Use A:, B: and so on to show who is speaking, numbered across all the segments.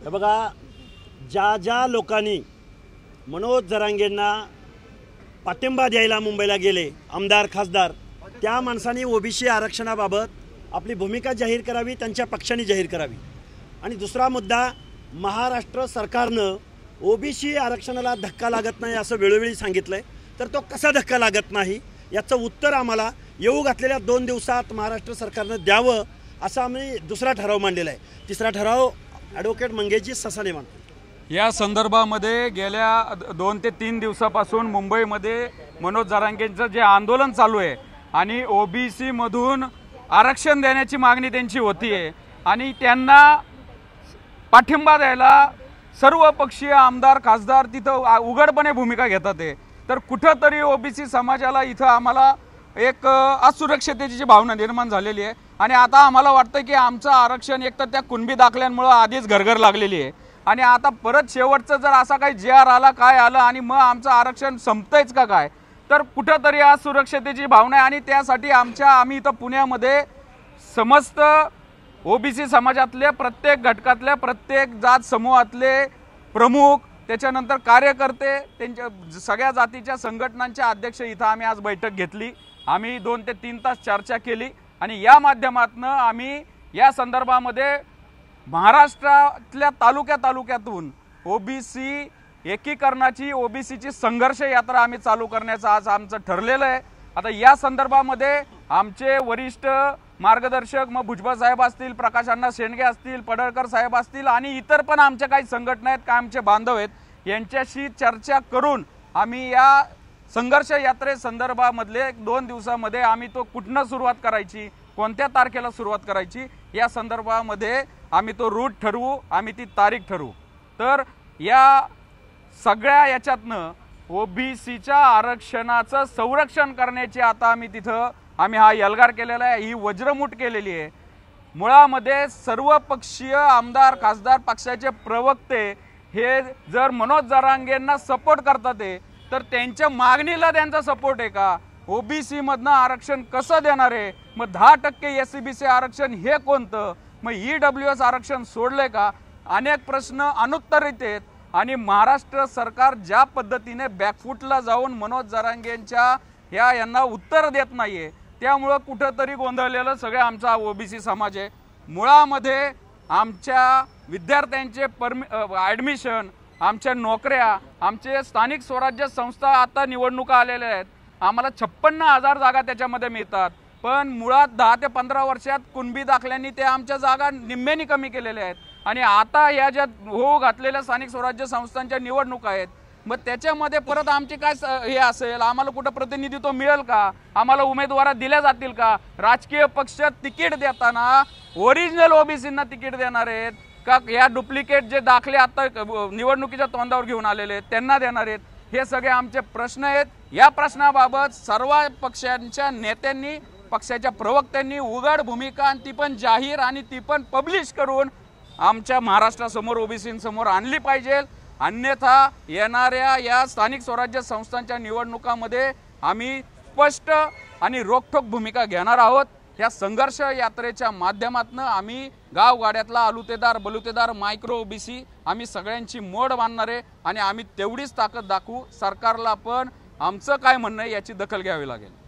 A: हे बघा, ज्या लोकांनी मनोज जरांगेंना पाठिंबा द्यायला मुंबईला गेले, आमदार खासदार, त्या माणसांनी ओबीसी आरक्षणाबाबत आपली भूमिका जाहीर करावी, त्यांच्या पक्षाने जाहीर करावी। आणि दुसरा मुद्दा, महाराष्ट्र सरकारनं ओबीसी आरक्षणाला धक्का लागत नाही असं वेळोवेळी सांगितलंय, तर तो कसा धक्का लागत नाही याचं उत्तर आम्हाला येऊ घातलेल्या 2 दिवसात महाराष्ट्र सरकारनं द्यावं, असं आम्ही दुसरा ठराव मांडलेला आहे। तिसरा ठराव ॲडव्होकेट मंगेशजी ससाने मांडतो।
B: या संदर्भामध्ये गेल्या 2 ते 3 दिवसापासून मुंबईमध्ये मनोज जरांगेंचं जे आंदोलन चालू आहे आणि ओबीसी मधून आरक्षण देण्याची मागणी त्यांची होतीये आणि त्यांना पाठिंबा द्यायला सर्व पक्षीय आमदार खासदार तिथं उघडपणे भूमिका घेतात आहे। तर कुठंतरी ओबीसी समाजाला इथं आम्हाला एक असुरक्षिततेची भावना निर्माण झालेली आहे आणि आता आम्हाला वाटतं की आमचं आरक्षण एकतर त्या कुणबी दाखल्यांमुळे आधीच घरघर लागलेली आहे आणि आता परत शेवटचं जर असा काही JR आला काय आलं आणि मग आमचं आरक्षण संपतंयच का काय, तर कुठंतरी असुरक्षिततेची भावना आहे आणि त्यासाठी आम्ही इथं पुण्यामध्ये समस्त ओबीसी समाजातले प्रत्येक घटकातले प्रत्येक जात समूहातले प्रमुख, त्याच्यानंतर कार्यकर्ते, त्यांच्या सगळ्या जातीच्या संघटनांचे अध्यक्ष इथं आम्ही आज बैठक घेतली। आम्ही 2 ते 3 तास चर्चा केली आणि या माध्यमातून आम्ही या संदर्भामध्ये महाराष्ट्रातल्या तालुक्यातून ओबीसी एकीकरणाची, ओबीसीची संघर्ष यात्रा आम्ही चालू करण्याचं आज आमचं ठरलेलं आहे। आता या संदर्भामध्ये आमचे वरिष्ठ मार्गदर्शक मग भुजबळ साहेब असतील, प्रकाश अण्णा शेंडगे असतील, पडळकर साहेब असतील आणि इतर पण आमच्या काही संघटना आहेत, काय आमचे बांधव आहेत, यांच्याशी चर्चा करून आम्ही या संघर्ष यात्रे संदर्भामधले 2 दिवसामध्ये आम्ही तो कुठनं सुरुवात करायची, कोणत्या तारखेला सुरुवात करायची या संदर्भामध्ये आम्ही तो रूट ठरवू, आम्ही ती तारीख ठरवू। तर या सगळ्या याच्यातनं ओबीसीच्या आरक्षणाचं संरक्षण करण्याची आता आम्ही हा एल्गार केलेला आहे, ही वज्रमूठ केलेली आहे। मुळामध्ये सर्व पक्षीय आमदार खासदार पक्षाचे प्रवक्ते हे जर मनोज जरांगेंना सपोर्ट करतात तर त्यांच्या मागणीला त्यांचा सपोर्ट आहे का? ओबीसी मधनं आरक्षण कसं देणार आहे? मग 10% SCBC आरक्षण हे कोणतं? मग EWS आरक्षण सोडले का? अनेक प्रश्न अनुत्तरित आहेत आणि महाराष्ट्र सरकार ज्या पद्धतीने बॅकफूटला जाऊन मनोज जरांगेंच्या यांना उत्तर देत नाहीये, त्यामुळं कुठंतरी गोंधळलेलं सगळं आमचा ओबीसी समाज आहे। मुळामध्ये आमच्या विद्यार्थ्यांचे ॲडमिशन, आमच्या नोकऱ्या, आमचे स्थानिक स्वराज्य संस्था आता निवडणुका आलेल्या आहेत, आम्हाला 56,000 जागा त्याच्यामध्ये मिळतात, पण मुळात 10 ते 15 वर्षात कुणबी दाखल्यांनी ते आमच्या जागा निम्म्यानी कमी केलेल्या आहेत आणि आता या ज्या घातलेल्या स्थानिक स्वराज्य संस्थांच्या निवडणुका आहेत, मग त्याच्यामध्ये परत आमची काय हे असेल, आम्हाला कुठं प्रतिनिधित्व मिळेल का, आम्हाला उमेदवार दिल्या जातील का? राजकीय पक्ष तिकीट देताना ओरिजिनल ओबीसींना तिकीट देणार आहेत का या डुप्लिकेट जे दाखले आता निवडणुकीच्या तोंडावर घेऊन आलेले आहेत त्यांना देणार आहेत? हे सगळे आमचे प्रश्न आहेत। या प्रश्नाबाबत सर्व पक्षांच्या नेत्यांनी, पक्षाच्या प्रवक्त्यांनी उघड भूमिका आणि ती पण जाहीर आणि ती पण पब्लिश करून आमच्या महाराष्ट्रासमोर ओबीसींसमोर आणली पाहिजे, अन्यथा येणाऱ्या या स्थानिक स्वराज्य संस्थांच्या निवडणुकामध्ये आम्ही स्पष्ट आणि रोखठोक भूमिका घेणार आहोत। या संघर्ष यात्रेच्या माध्यमातून आम्ही गावगाड्यातला आलुतेदार बलुतेदार मायक्रो ओबीसी आम्ही सगळ्यांची मोड बांधणार आहे आणि आम्ही तेवढीच ताकद दाखवू। सरकारला पण आमचं काय म्हणणं आहे याची दखल घ्यावी लागेल।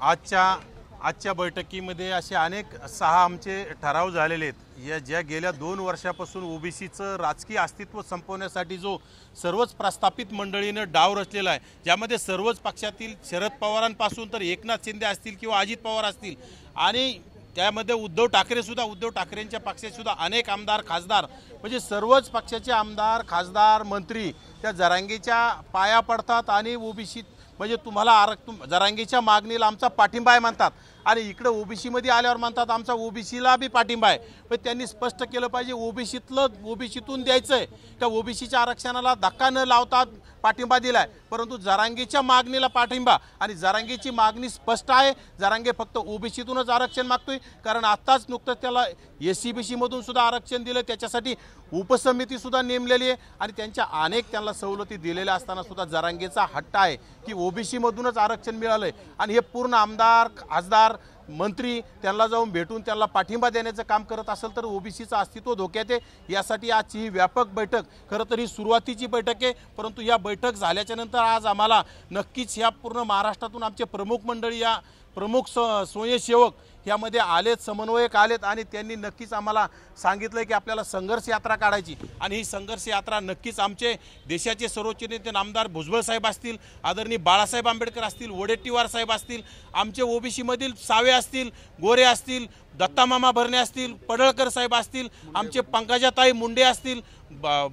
C: आजच्या बैठकीमध्ये असे अनेक 6 आमचे ठराव झालेले आहेत। या ज्या गेल्या 2 वर्षापासून ओबीसीचं राजकीय अस्तित्व संपवण्यासाठी जो सर्वच प्रस्थापित मंडळीनं डाव रचलेला आहे, ज्यामध्ये सर्वच पक्षातील शरद पवारांपासून तर एकनाथ शिंदे असतील किंवा अजित पवार असतील आणि त्यामध्ये उद्धव ठाकरेंच्या पक्षाचे सुद्धा अनेक आमदार खासदार, म्हणजे सर्वच पक्षाचे आमदार खासदार मंत्री त्या जरांगेच्या पाया पडतात आणि ओबीसी म्हणजे तुम्हाला जरांगेच्या मागणीला आमचा पाठिंबा आहे म्हणतात। आणि इकडे ओबीसी मध्ये आल्यावर म्हणतात आमचा ओबीसीला बी पाठिंबा आहे, पण त्यांनी स्पष्ट केलं पाहिजे ओबीसीतून द्यायचं आहे त्या ओबीसीच्या आरक्षणाला धक्का न लावता पाठिंबा दिलाय, परंतु जरांगेच्या मागणीला पाठिंबा आणि जरांगेची मागणी स्पष्ट आहे. जरांगे फक्त ओबीसीतूनच आरक्षण मागतोय, कारण आत्ताच नुकतंच त्याला SCBC मधून सुद्धा आरक्षण दिलं, त्याच्यासाठी उपसमिती सुद्धा नेमलेली आहे आणि त्यांना सवलती दिलेल्या असताना सुद्धा जरांगेचा हट्ट आहे की ओबीसी मधूनच आरक्षण मिळालंय आणि हे पूर्ण आमदार खासदार मंत्री त्यांना जाऊन भेटून त्यांना पाठिंबा देण्याचं काम करत असेल तर ओबीसीचं अस्तित्व धोक्यात आहे. यासाठी आजची ही व्यापक बैठक, खरं तर ही सुरुवातीची बैठक आहे, परंतु या बैठक झाल्याच्या नंतर आज आम्हाला नक्कीच ह्या पूर्ण महाराष्ट्रातून आमचे प्रमुख मंडळी या प्रमुख स्वयंसेवक यामध्ये आलेत, समन्वयक आलेत आणि त्यांनी नक्कीच आम्हाला सांगितलं की आपल्याला संघर्ष यात्रा काढायची आणि ही संघर्ष यात्रा नक्कीच आमचे देशाचे सर्वोच्च नेते आमदार भुजबळ साहेब असतील, आदरणीय बाळासाहेब आंबेडकर असतील, वडेट्टीवार साहेब असतील, आमचे ओबीसी मधील सावे असतील, गोरे असतील, दत्तामामा भरणे असतील, पडळकर साहेब असतील, आमचे पंकजाताई मुंडे असतील,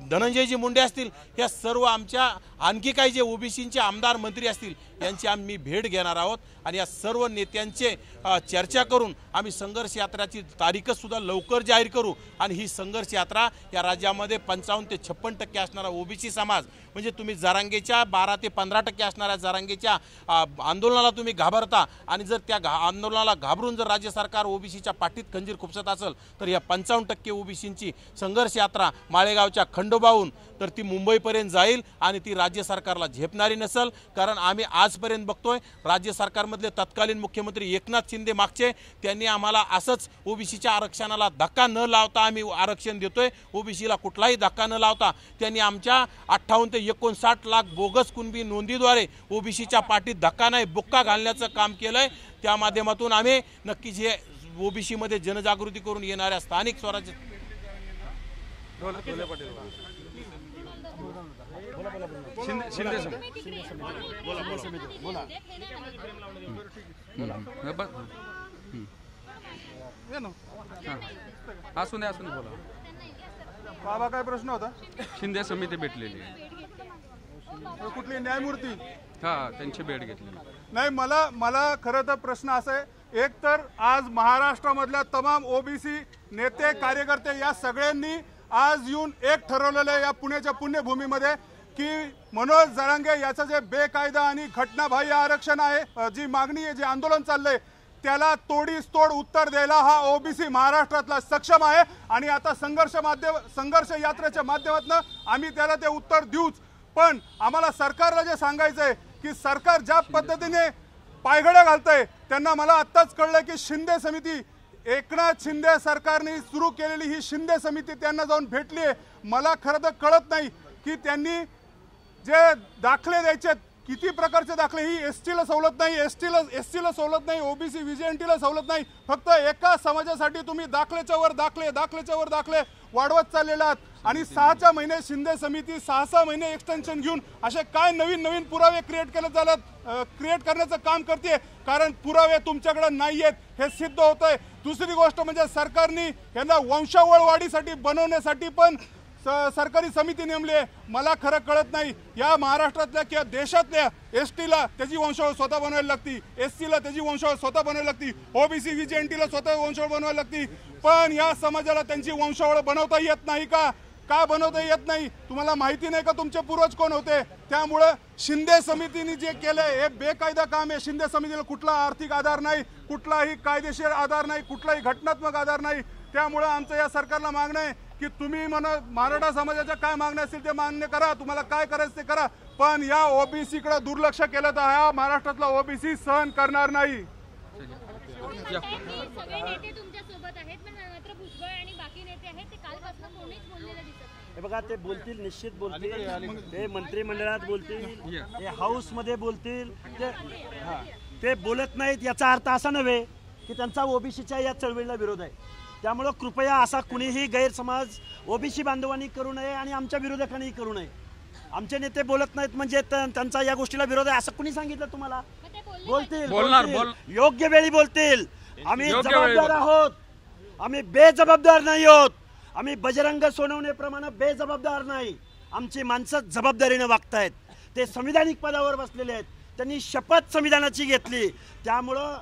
C: धनंजयजी मुंडे असतील, या सर्व आमच्या आणखी काही जे ओबीसीचे आमदार मंत्री असतील यांची आम्ही भेट घेणार आहोत आणि या सर्व नेत्यांचे चर्चा करून आम्ही संघर्ष यात्राची तारीखच सुद्धा लवकर जाहीर करू आणि ही संघर्ष यात्रा या राज्यामध्ये 55 ते 56% असणारा ओबीसी समाज म्हणजे तुम्ही जरांगेच्या 12 ते 15% असणाऱ्या जरांगेच्या आंदोलनाला तुम्ही घाबरता आणि जर त्या आंदोलनाला घाबरून जर राज्य सरकार ओबीसीच्या पाठीत खंजीर खुपसत असेल तर या 55% ओबीसींची संघर्ष यात्रा माळेगावच्या खंडोबाहून तर ती मुंबईपर्यंत जाईल आणि ती राज्य सरकारला झेपणारी नसेल. कारण आम्ही आजपर्यंत बघतोय राज्य सरकारमधले तत्कालीन मुख्यमंत्री एकनाथ शिंदे मागचे त्यांनी आम्हाला असंच ओबीसीच्या आरक्षणाला धक्का न लावता आम्ही आरक्षण देतोय, ओबीसीला कुठलाही धक्का न लावता त्यांनी आमच्या 58 ते 59 लाख बोगस कुणबी नोंदीद्वारे ओबीसीच्या पाठीत धक्का नाही बुक्का घालण्याचं काम केलंय. त्या माध्यमातून आम्ही नक्कीच हे ओबीसी मध्ये जनजागृती करून येणाऱ्या स्थानिक स्वराज्य
B: असू दे बोला.
D: बाबा काय प्रश्न होता?
B: शिंदे समिती भेटलेली आहे.
D: कुठली न्यायमूर्ती?
B: हा, त्यांची भेट घेतलेली
D: नाही. मला खरं तर प्रश्न असा आहे, एक तर आज महाराष्ट्रामधल्या तमाम ओबीसी नेते कार्यकर्ते या सगळ्यांनी आज येऊन एक ठरवलेलं आहे या पुण्याच्या पुण्यभूमीमध्ये की मनोज जरांगे याचं जे बेकायदा आणि घटनाबाह्य आरक्षण आहे, जी मागणी आहे, जे आंदोलन चाललंय त्याला तोडीस तोड उत्तर द्यायला हा ओबीसी महाराष्ट्रातला सक्षम आहे आणि आता संघर्ष यात्रेच्या माध्यमातून आम्ही त्याला ते उत्तर देऊच. पण आम्हाला सरकारला जे सांगायचं आहे की सरकार ज्या पद्धतीने पायघड्या घालतंय त्यांना मला आत्ताच कळलं की शिंदे समिती एकनाथ शिंदे सरकारने सुरू केलेली ही शिंदे समिती त्यांना जाऊन भेटली आहे. मला खरं तर कळत नाही की त्यांनी जे दाखले द्यायचे किती प्रकारचे दाखले, ही एसटीला सवलत नाही, एसटीला सवलत नाही, ओबीसी व्हीजेएनटीला सवलत नाही, फक्त एका समाजासाठी तुम्ही दाखलेच्या वर दाखले वाढवत चाललेला आहात आणि 6 महिने शिंदे समिती 6 महिने एक्सटेन्शन घेऊन असे काय नवीन पुरावे क्रिएट करण्याचं काम करते, कारण पुरावे तुमच्याकडे नाही आहेत हे सिद्ध होतंय. दुसरी गोष्ट म्हणजे सरकारने यांना वंशावळ वाढीसाठी बनवण्यासाठी पण सरकारी समिती नेमली आहे. मला खरं कळत नाही या महाराष्ट्रातल्या किंवा देशातल्या एसटीला त्याची वंशावळ स्वतः बनवायला लागती, एससीला त्याची वंशावळ स्वतः बनवायला लागती, ओबीसी व्हीजेएनटीला स्वतः वंशावळ बनवायला लागती, पण या समाजाला त्यांची वंशावळ बनवता येत नाही का बनवता येत नाही? तुम्हाला माहिती नाही का तुमचे पूर्वज कोण होते? त्यामुळं शिंदे समितीने जे केलंय हे बेकायदा काम आहे. शिंदे समितीला कुठला आर्थिक आधार नाही, कुठलाही कायदेशीर आधार नाही, कुठलाही घटनात्मक आधार नाही. त्यामुळं आमचं या सरकारला मागणं आहे की तुम्ही मराठा समाजाच्या काय मागण्या असतील ते मान्य करा, तुम्हाला काय करायचं ते करा, पण या ओबीसी कडे दुर्लक्ष केलं तर हा महाराष्ट्रातला ओबीसी सहन करणार नाही.
E: सगळे नेते तुमच्या सोबत आहेत, पण मात्र भुजबळ आणि बाकी नेते आहेत ते कालपासून कोणीच बोललेलं दिसत नाही.
A: हे बघा, ते बोलतील, निश्चित बोलतील, ते मंत्रिमंडळात बोलतील, ते हाऊस मध्ये बोलतील, ते बोलत नाहीत याचा अर्थ असा नव्हे की त्यांचा ओबीसीच्या या चळवळीला विरोध आहे. त्यामुळं कृपया असा कुणीही गैरसमज ओबीसी बांधवांनी करू नये आणि आमच्या विरोधकांनी करू नये. आमचे नेते बोलत नाहीत म्हणजे त्यांचा या गोष्टीला विरोध आहे असं कुणी सांगितलं तुम्हाला? बोलतील, योग्य वेळी बोलतील. आम्ही जबाबदार आहोत, आम्ही बेजबाबदार नाही आहोत, आम्ही बजरंग सोनवणेप्रमाणे बेजबाबदार नाही. आमची माणसं जबाबदारीने वागतायत, ते संविधानिक पदावर बसलेले आहेत, त्यांनी शपथ संविधानाची घेतली. त्यामुळं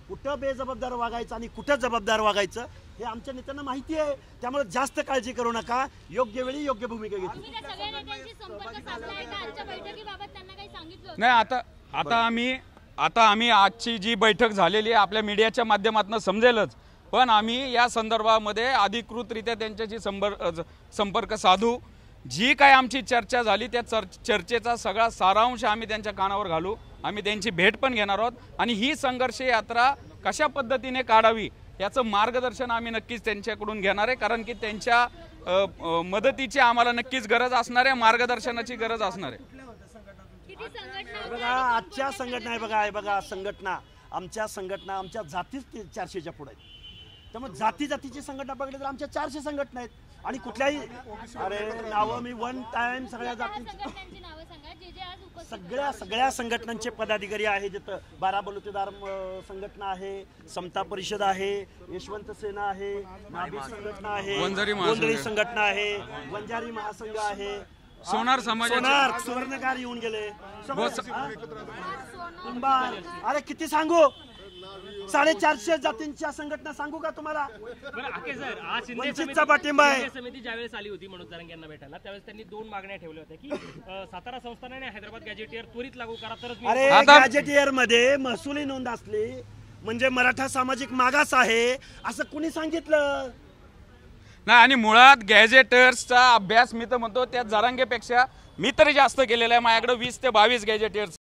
A: कुठं बेजबाबदार वागायचं आणि कुठं जबाबदार वागायचं हे आमच्या नेत्यांना माहिती आहे. त्यामुळे जास्त काळजी करू नका, योग्य वेळी योग्य भूमिका घेतली.
E: तुम्ही त्या सगळ्या नेत्यांशी संपर्क साधला आहे का? आजच्या बैठकीबाबत त्यांना काही सांगितलं होतं?
B: नाही, आता आम्ही आजची जी बैठक झालेली आहे आपल्या मीडियाच्या माध्यमातून समजेलच, पण आम्ही या संदर्भामध्ये अधिकृतरित्या त्यांच्याशी संपर्क साधू. जी काय आमची चर्चा झाली त्या चर्चेचा सगळा सारांश आम्ही त्यांच्या कानावर घालू. आम्ही त्यांची भेट पण घेणार आहोत आणि ही संघर्ष यात्रा कशा पद्धतीने काढावी याचं मार्गदर्शन आम्ही नक्कीच त्यांच्याकडून घेणार आहे, कारण की त्यांच्या मदतीची आम्हाला नक्कीच गरज असणार आहे, मार्गदर्शनाची गरज असणार आहे.
E: किती संघटना
A: बघा आजच्या संघटना आहे, बघा आहे बघा संघटना, आमच्या संघटना आमच्या जातीच 400च्या पुढे आहेत. त्यामुळे जातीची संघटना बघितली तर आमच्या 400 संघटना आहेत आणि कुठल्याही अरे नावं मी वन टाइम सगळ्या जातींची
E: संघटनांची नावं सांगा जे जे आज उपस्थित
A: सगळ्या संघटनांचे पदाधिकारी आहे. जिथं 12 बलुतेदार संघटना आहे, समता परिषद आहे, यशवंत सेना आहे, नाभिक संघटना आहे,
B: वंजारी महासंघ
A: गोंधळी संघटना आहे, वंजारी महासंघ आहे,
B: सोनार समाजाचे
A: सोनार सुवर्णकार येऊन गेले, कुंभार. अरे किती सांगू, 450 जातींच्या संघटना सांगू का तुम्हाला?
F: बरं, आके सर, आज शिंदे
A: वंचितचा पाठिंबा आहे.
F: शिंदे समिती ज्यावेळेस आली होती मनोज जरांगे यांना भेटायला, त्यावेळेस त्यांनी 2 मागण्या ठेवल्या होत्या की सातारा संस्थान आणि हैदराबाद गॅजेटियर त्वरित लागू करा तरच मी
A: अरे गॅजेटियर मध्ये महसुली नोंद असली म्हणजे मराठा सामाजिक मागास आहे असं कुणी सांगितलं
B: नाही. आणि मुळात गॅजेटर्सचा अभ्यास मी तर म्हणतो त्या जरांगेपेक्षा मी तरी जास्त केलेला आहे. माझ्याकडे 20 ते 22 गॅजेटियर्स